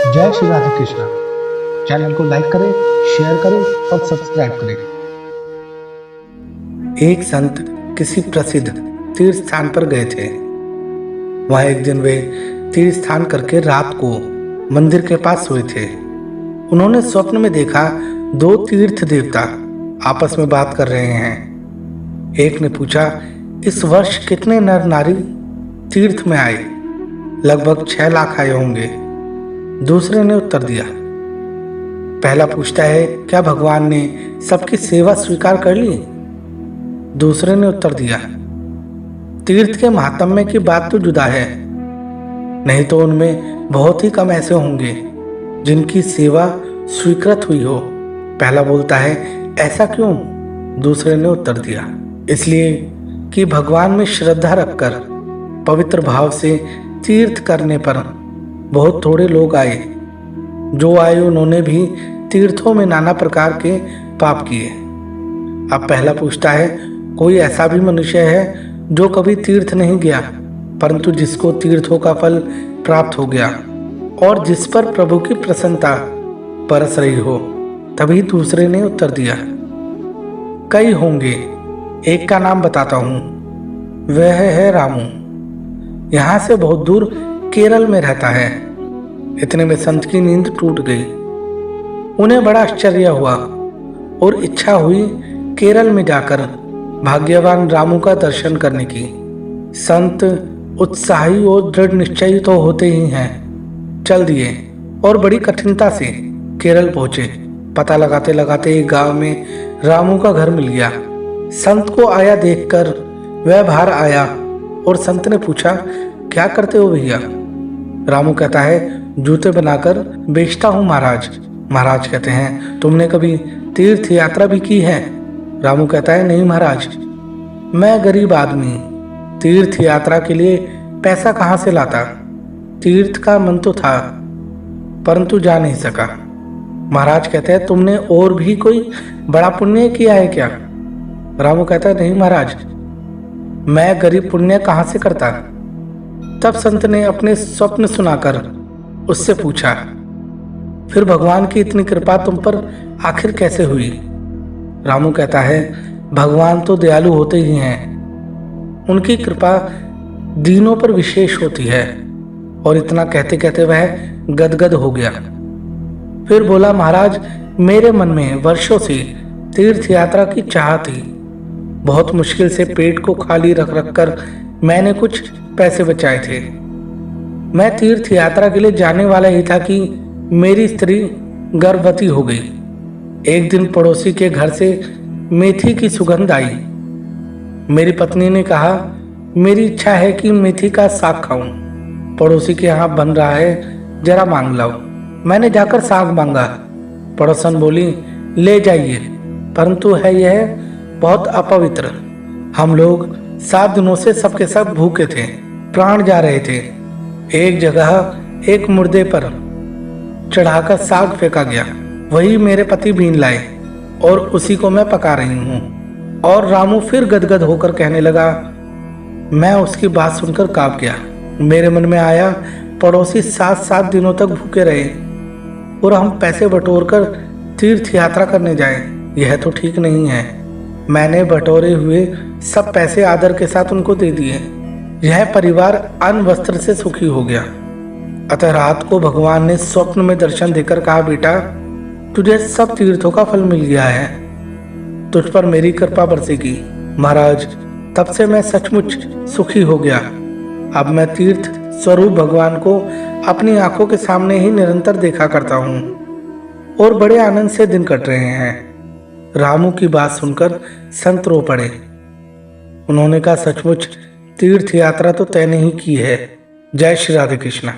जय श्री राधे कृष्णा। चैनल को लाइक करें, शेयर करें और सब्सक्राइब करें। एक संत किसी प्रसिद्ध तीर्थ स्थान पर गए थे। वहां एक दिन वे तीर्थ स्थान करके रात को मंदिर के पास सोए थे। उन्होंने स्वप्न में देखा दो तीर्थ देवता आपस में बात कर रहे हैं। एक ने पूछा, इस वर्ष कितने नर नारी तीर्थ में आए? लगभग 6 लाख आए होंगे। दूसरे ने उत्तर दिया। पहला पूछता है, क्या भगवान ने सबकी सेवा स्वीकार कर ली? दूसरे ने उत्तर दिया, तीर्थ के महात्म्य की बात तो जुदा है, नहीं तो उनमें बहुत ही कम ऐसे होंगे जिनकी सेवा स्वीकृत हुई हो। पहला बोलता है, ऐसा क्यों? दूसरे ने उत्तर दिया, इसलिए कि भगवान में श्रद्धा रखकर पवित्र भाव से तीर्थ करने पर बहुत थोड़े लोग आए। जो आए उन्होंने भी तीर्थों में नाना प्रकार के पाप किए। अब पहला पूछता है, कोई ऐसा भी मनुष्य है जो कभी तीर्थ नहीं गया परंतु जिसको तीर्थों का फल प्राप्त हो गया और जिस पर प्रभु की प्रसन्नता बरस रही हो? तभी दूसरे ने उत्तर दिया, कई होंगे, एक का नाम बताता हूं, वह है रामू। यहां से बहुत दूर केरल में रहता है। इतने में संत की नींद टूट गई। उन्हें बड़ा आश्चर्य हुआ और इच्छा हुई केरल में जाकर भाग्यवान रामू का दर्शन करने की। संत उत्साही और दृढ़ निश्चयी तो होते ही हैं। चल दिए और बड़ी कठिनता से केरल पहुंचे। पता लगाते लगाते एक गांव में रामू का घर मिल गया। संत को आया देखकर वह बाहर आया और संत ने पूछा, क्या करते हो भैया? रामू कहता है, जूते बनाकर बेचता हूँ महाराज। महाराज कहते हैं, तुमने कभी तीर्थ यात्रा भी की है? रामू कहता है, नहीं महाराज, मैं गरीब आदमी, तीर्थ यात्रा के लिए पैसा कहाँ से लाता? तीर्थ का मन तो था परंतु जा नहीं सका। महाराज कहते हैं, तुमने और भी कोई बड़ा पुण्य किया है क्या? रामू कहता है, नहीं महाराज, मैं गरीब पुण्य कहाँ से करता? तब संत ने अपने स्वप्न सुनाकर उससे पूछा, फिर भगवान की इतनी कृपा तुम पर आखिर कैसे हुई? रामू कहता है, भगवान तो दयालु होते ही हैं, उनकी कृपा दीनों पर विशेष होती है। और इतना कहते कहते वह गदगद हो गया। फिर बोला, महाराज, मेरे मन में वर्षों से तीर्थ यात्रा की चाह थी। बहुत मुश्किल से पेट को खाली रख रख कर मैंने कुछ पैसे बचाए थे। मैं तीर्थ यात्रा के लिए जाने वाला ही था कि मेरी स्त्री गर्भवती हो गई। एक दिन पड़ोसी के घर से मेथी की सुगंध आई। मेरी पत्नी ने कहा, मेरी इच्छा है कि मेथी का साग खाऊं। पड़ोसी के यहाँ बन रहा है, जरा मांग लाओ। मैंने जाकर साग मांगा। पड़ोसन बोली, ले जाइए, परंतु है यह बहुत अपवित्र। हम लोग 7 दिनों से सबके सब भूखे थे, प्राण जा रहे थे। एक जगह एक मुर्दे पर चढ़ाकर साग फेंका गया। वही मेरे पति बीन लाए और उसी को मैं पका रही हूँ। और रामू फिर गदगद होकर कहने लगा। मैं उसकी बात सुनकर कांप गया। मेरे मन में आया, पड़ोसी 7 दिनों तक भूखे रहे और हम पैसे बटोरकर तीर्थ यात्रा करने जाएं। यह तो ठीक नहीं है। मैंने बटोरे हुए सब पैसे आदर के साथ उनको दे दिए। यह परिवार अन्न वस्त्र से सुखी हो गया। अतः रात को भगवान ने स्वप्न में दर्शन देकर कहा, बेटा, तुझे सब तीर्थों का फल मिल गया है, तुझ पर मेरी कृपा बरसेगी। महाराज, तब से मैं सचमुच सुखी हो गया। अब मैं तीर्थ स्वरूप भगवान को अपनी आंखों के सामने ही निरंतर देखा करता हूँ और बड़े आनंद से दिन कट रहे हैं। रामू की बात सुनकर संत रो पड़े। उन्होंने कहा, सचमुच तीर्थ यात्रा तो तय नहीं की है। जय श्री राधे कृष्णा।